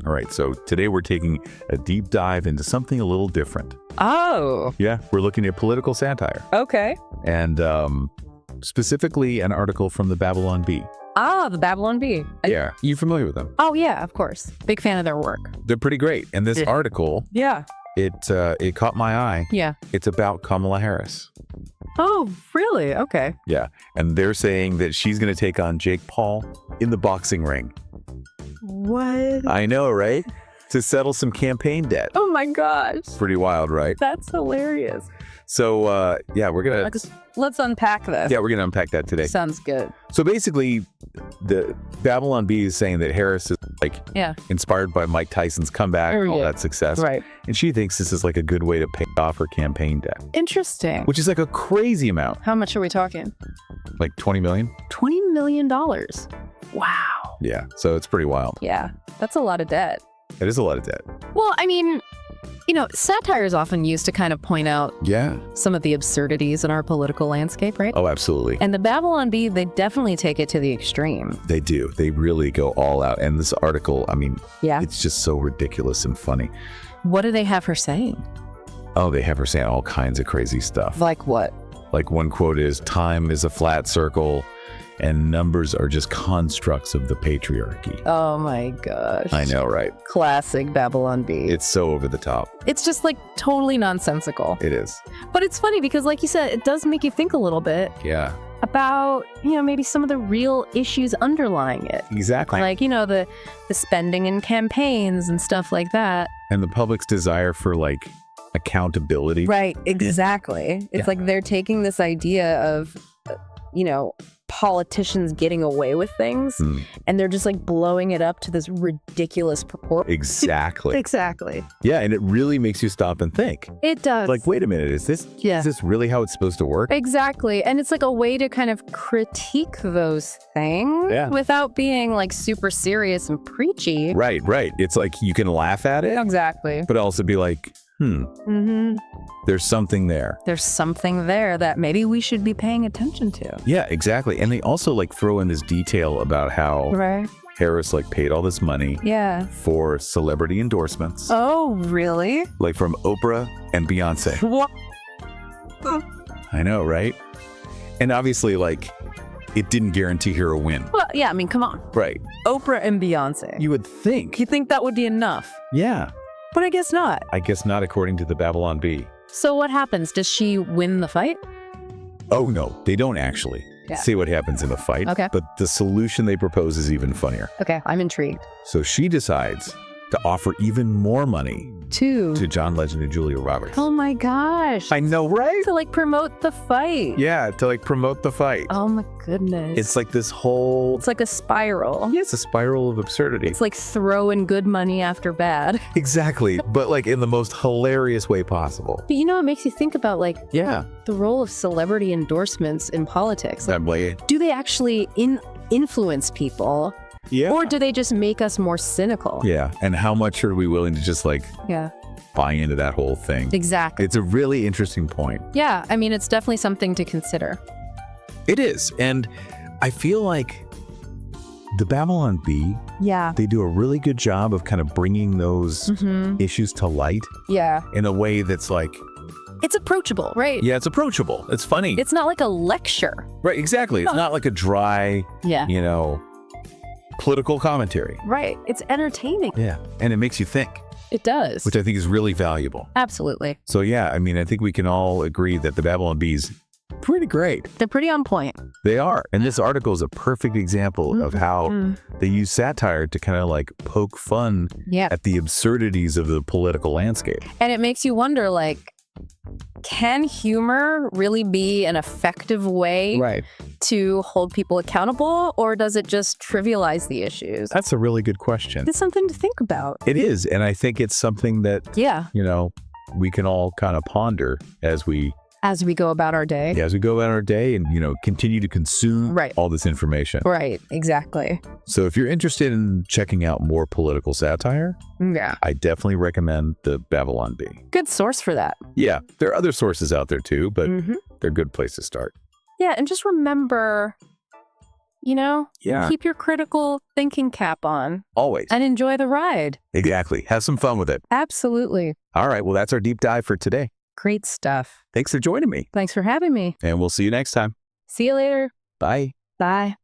All right, so today we're taking a deep dive into something a little different. Oh. Yeah, we're looking at political satire. Okay. And specifically an article from the Babylon Bee. Ah, the Babylon Bee. Yeah, you familiar with them? Oh, yeah, of course. Big fan of their work. They're pretty great. And this article, Yeah. it caught my eye. Yeah. It's about Kamala Harris. Oh, really? Okay. Yeah, and they're saying that she's going to take on Jake Paul in the boxing ring. What? I know, right? To settle some campaign debt. Oh, my gosh. Pretty wild, right? That's hilarious. So, yeah, we're going to... Let's unpack this. Yeah, we're going to unpack that today. Sounds good. So basically, the Babylon Bee is saying that Harris is inspired by Mike Tyson's comeback, all that success. Right. And she thinks this is like a good way to pay off her campaign debt. Interesting. Which is like a crazy amount. How much are we talking? Like 20 million? $20 million. Wow. Yeah, so it's pretty wild. Yeah, that's a lot of debt. It is a lot of debt. Well, I mean, satire is often used to kind of point out some of the absurdities in our political landscape, right? Oh, absolutely. And the Babylon Bee, they definitely take it to the extreme. They do. They really go all out. And this article, I mean, it's just so ridiculous and funny. What do they have her saying? Oh, they have her saying all kinds of crazy stuff. Like what? Like one quote is, time is a flat circle and numbers are just constructs of the patriarchy. Oh my gosh. I know, right? Classic Babylon Bee. It's so over the top. It's just like totally nonsensical. It is. But it's funny because like you said, it does make you think a little bit. Yeah. About, maybe some of the real issues underlying it. Exactly. Like, the spending in campaigns and stuff like that. And the public's desire for like accountability. Right, exactly. It's like they're taking this idea of, politicians getting away with things and they're just like blowing it up to this ridiculous proportion. Exactly. Exactly. Yeah, and it really makes you stop and think. It does. Like, wait a minute, is this really how it's supposed to work? Exactly. And it's like a way to kind of critique those things without being like super serious and preachy. Right. It's like you can laugh at it. Exactly. But also be like, there's something there. There's something there that maybe we should be paying attention to. Yeah, exactly. And they also like throw in this detail about how Harris like paid all this money for celebrity endorsements. Oh, really? Like from Oprah and Beyonce. What? I know, right? And obviously like it didn't guarantee her a win. Well, yeah, I mean, come on. Right. Oprah and Beyonce. You would think. You think that would be enough? Yeah. But I guess not. I guess not, according to the Babylon Bee. So what happens? Does she win the fight? Oh, no, they don't actually. See what happens in the fight. Okay. But the solution they propose is even funnier. Okay, I'm intrigued. So she decides to offer even more money to John Legend and Julia Roberts. Oh my gosh. I know, right? To like promote the fight. Yeah, to like promote the fight. Oh my goodness. It's like this whole... It's like a spiral. Yeah, it's a spiral of absurdity. It's like throwing good money after bad. Exactly, but like in the most hilarious way possible. But it makes you think about like the role of celebrity endorsements in politics. Like, do they actually influence people? Yeah. Or do they just make us more cynical? Yeah. And how much are we willing to just like buy into that whole thing? Exactly. It's a really interesting point. Yeah. I mean, it's definitely something to consider. It is. And I feel like the Babylon Bee, they do a really good job of kind of bringing those issues to light. Yeah. In a way that's like... It's approachable, right? Yeah, it's approachable. It's funny. It's not like a lecture. Right, exactly. It's not like a dry, political commentary. Right. It's entertaining. Yeah. And it makes you think. It does. Which I think is really valuable. Absolutely. So yeah, I mean, I think we can all agree that the Babylon Bees pretty great. They're pretty on point. They are. And this article is a perfect example of how they use satire to kind of like poke fun at the absurdities of the political landscape. And it makes you wonder, like, can humor really be an effective way to hold people accountable, or does it just trivialize the issues? That's a really good question. It's something to think about. It is. And I think it's something that, we can all kind of ponder as we go about our day. Yeah, as we go about our day and, continue to consume all this information. Right, exactly. So if you're interested in checking out more political satire, I definitely recommend the Babylon Bee. Good source for that. Yeah, there are other sources out there too, but they're a good place to start. Yeah, and just remember, keep your critical thinking cap on. Always. And enjoy the ride. Exactly. Have some fun with it. Absolutely. All right. Well, that's our deep dive for today. Great stuff. Thanks for joining me. Thanks for having me. And we'll see you next time. See you later. Bye. Bye.